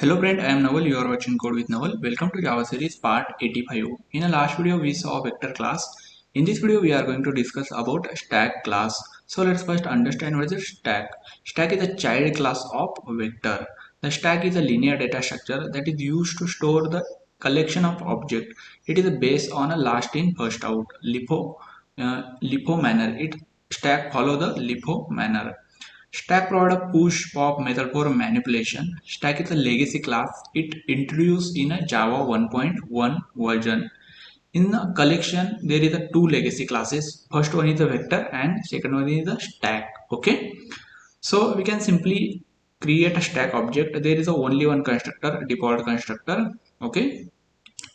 Hello friend, I am Naval. You are watching Code with Naval. Welcome to Java series part 85. In the last video we saw vector class. In this video we are going to discuss about stack class. So let's first understand what is stack. Stack is a child class of vector. The stack is a linear data structure that is used to store the collection of objects. It is based on a last in first out LIFO manner. It stack follow the LIFO manner. Stack provides a push pop method for manipulation. Stack is a legacy class. It introduced in a Java 1.1 version. In the collection, there is a two legacy classes. First one is a vector and second one is a stack. Okay. So we can simply create a stack object. There is a only one constructor, default constructor. Okay.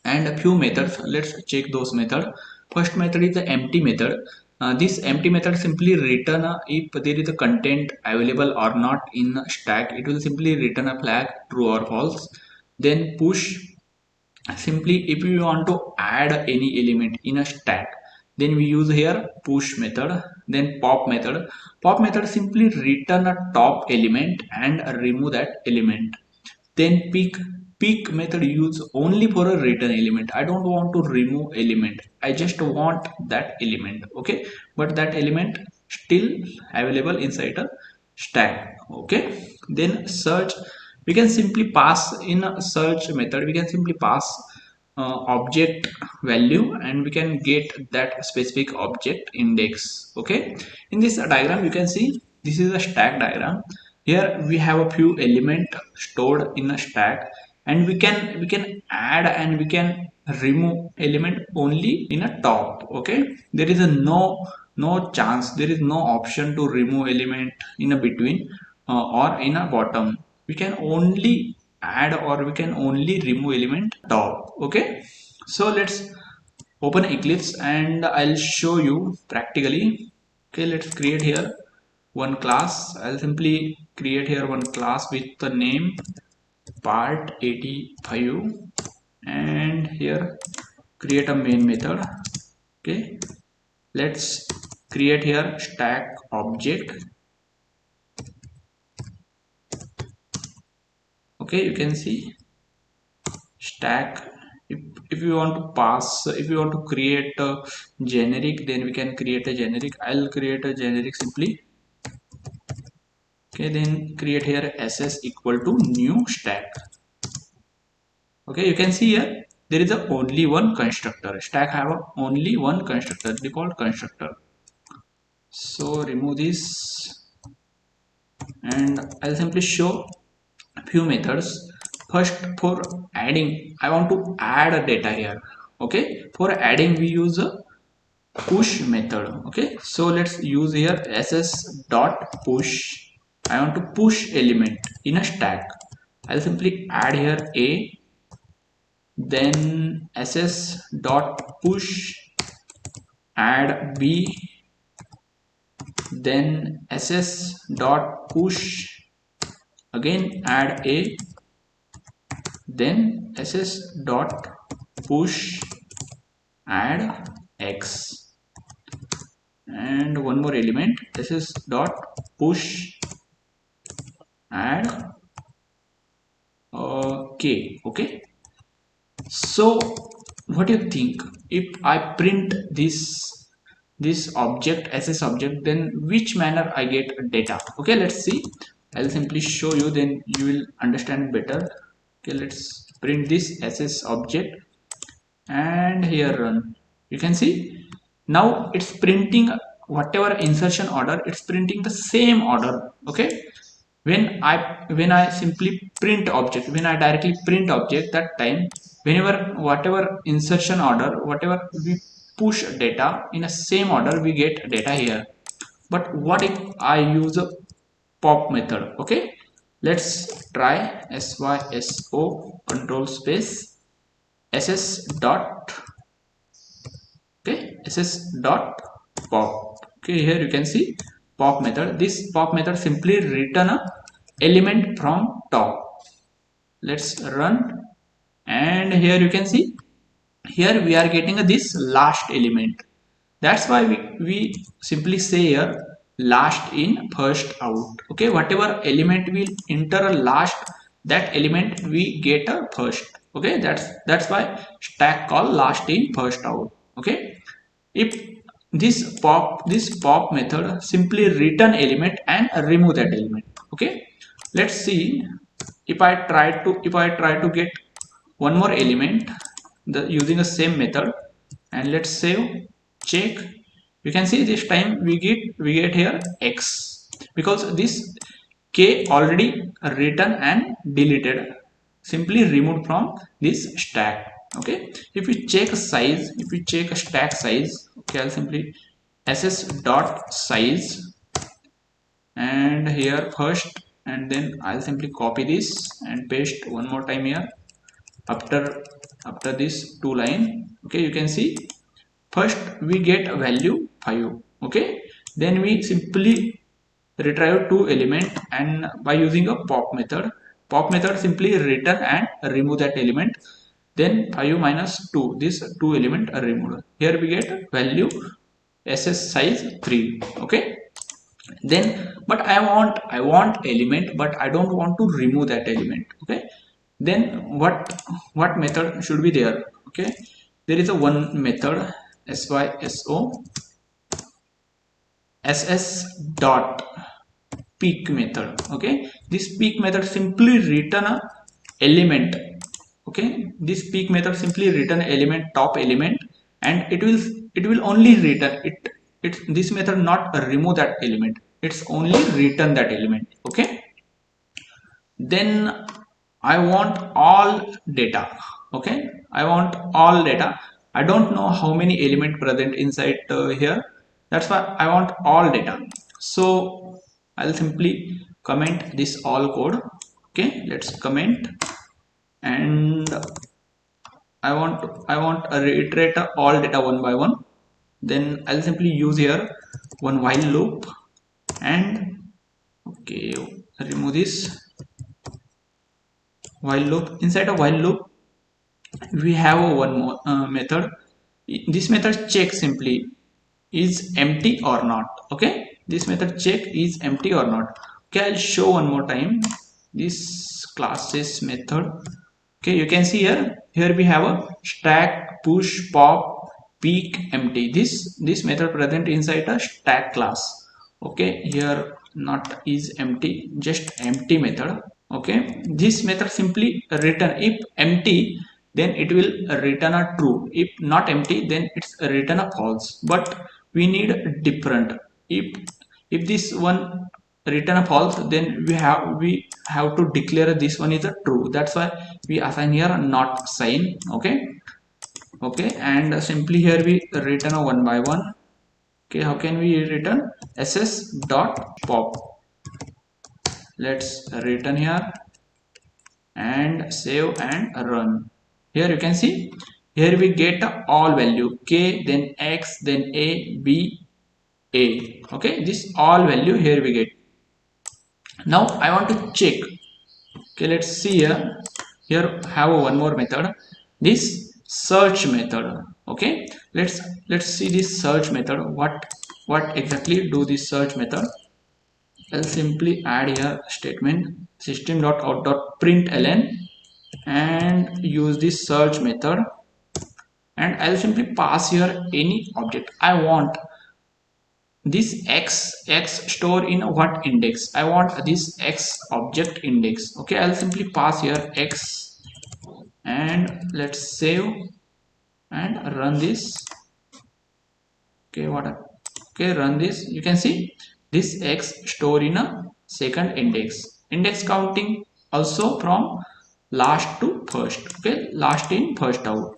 And a few methods. Let's check those methods. First method is the empty method. This empty method simply return if there is a content available or not in a stack. It will simply return a flag true or false. Then push, simply if you want to add any element in a stack, then we use here push method. Then pop method simply return a top element and remove that element. Then pick method use only for a return element. I don't want to remove element, I just want that element. Okay, but that element still available inside a stack. Okay, then search, we can simply pass in a search method, we can simply pass object value and we can get that specific object index. Okay, in this diagram you can see this is a stack diagram. Here we have a few element stored in a stack, and we can add and we can remove element only in a top. Okay, there is a no chance, there is no option to remove element in a between or in a bottom. We can only add or we can only remove element top. Okay, so let's open Eclipse and I'll show you practically. Okay, let's create here one class. I'll simply create here one class with the name part 85 and here create a main method. Okay, let's create here stack object. Okay, you can see stack. If you want to pass, if you want to create a generic, then we can create a generic. I'll create a generic simply. Okay, then create here ss equal to new stack. Okay, you can see here there is a only one constructor. Stack have a only one constructor, default constructor. So remove this and I'll simply show a few methods. First, for adding, I want to add a data here. Okay, for adding we use a push method. Okay, so let's use here ss dot push. I want to push element in a stack. I'll simply add here a, then ss dot push add b, then ss dot push again add a, then ss dot push add x, and one more element ss dot push add k. Okay, so what do you think if I print this object ss object, then which manner I get data? Okay, let's see. I'll simply show you, then you will understand better. Okay, let's print this ss object and here run. You can see now it's printing whatever insertion order, it's printing the same order. Okay, when I simply print object, when I directly print object, that time whenever whatever insertion order, whatever we push data in a same order, we get data here. But what if I use a pop method? Okay, let's try syso control space ss dot, okay, ss dot pop. Okay, here you can see pop method. This pop method simply return a element from top. Let's run and here you can see here we are getting this last element. That's why we simply say here last in first out. Okay, whatever element will enter a last, that element we get a first. Okay, that's why stack call last in first out. Okay, if this pop method simply return element and remove that element. Okay, let's see if I try to get one more element using the same method, and let's save, check. You can see this time we get here x, because this k already written and deleted, simply removed from this stack. Okay, if we check size, if we check stack size, okay, I'll simply ss dot size, and here first, and then I'll simply copy this and paste one more time here after this two line. Okay, you can see first we get a value 5. Okay, then we simply retrieve two element, and by using a pop method simply return and remove that element, then 5 minus 2, this two element are removed. Here we get value ss size 3. Okay, then but I want element, but I don't want to remove that element. Okay, then what method should be there? Okay, there is a one method syso ss dot peak method. Okay, this peak method simply return a element. Okay, this peak method simply return element, top element, and it will only return it. This method not remove that element, it's only return that element. Okay, then I want all data. Okay, I want all data. I don't know how many element present inside here. That's why I want all data. So I'll simply comment this all code. Okay, let's comment, and I want a reiterate all data one by one. Then I'll simply use here one while loop, and okay, remove this while loop. Inside a while loop we have a one more method. This method check simply is empty or not. Okay, this method check is empty or not. Okay, I'll show one more time this classes method. Okay, you can see here we have a stack, push, pop, peak, empty. This method present inside a stack class. Okay, here not is empty, just empty method. Okay, this method simply return if empty, then it will return a true. If not empty, then it's return a false. But we need different. If this one return a false, then we have to declare this one is a true. That's why we assign here not sign. Okay, okay, and simply here we return a one by one. Okay, how can we return ss dot pop? Let's return here and save and run. Here you can see, here we get all value k, then x, then a, b, a. Okay, this all value here we get. Now I want to check. Okay, let's see here have one more method, this search method. Okay, let's see this search method. What exactly do this search method? I'll simply add here statement system.out.println and use this search method, and I'll simply pass here any object I want. This x store in what index? I want this x object index. Okay, I'll simply pass here x, and let's save and run this. Okay, okay, run this. You can see this x store in a second index counting also from last to first. Okay, last in first out.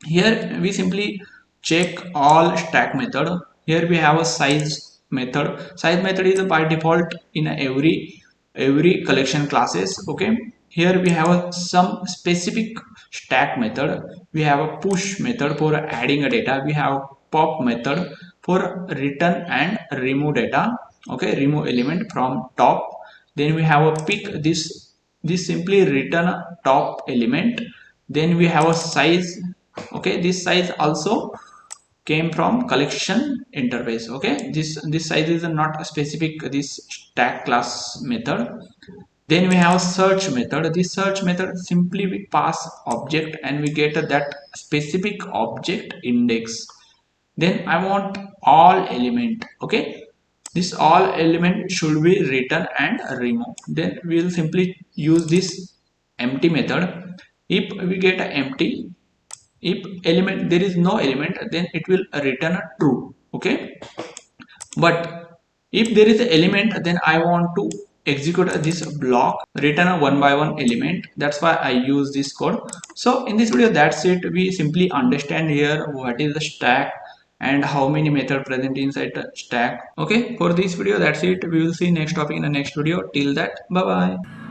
Here we simply check all stack method. Here we have a size method. Size method is by default in every collection classes. Okay, here we have some specific stack method. We have a push method for adding a data. We have pop method for return and remove data. Okay, remove element from top. Then we have a pick. This simply return a top element. Then we have a size. Okay, this size also came from collection interface. Okay, this size is not a specific this stack class method. Then we have search method. This search method simply we pass object and we get that specific object index. Then I want all element. Okay, this all element should be written and removed. Then we will simply use this empty method. If we get an empty, if element there is no element, then it will return a true. Okay, but if there is an element, then I want to execute this block, return a one by one element. That's why I use this code. So in this video, that's it. We simply understand here what is the stack and how many method present inside the stack. Okay, for this video, that's it. We will see next topic in the next video. Till that, bye bye.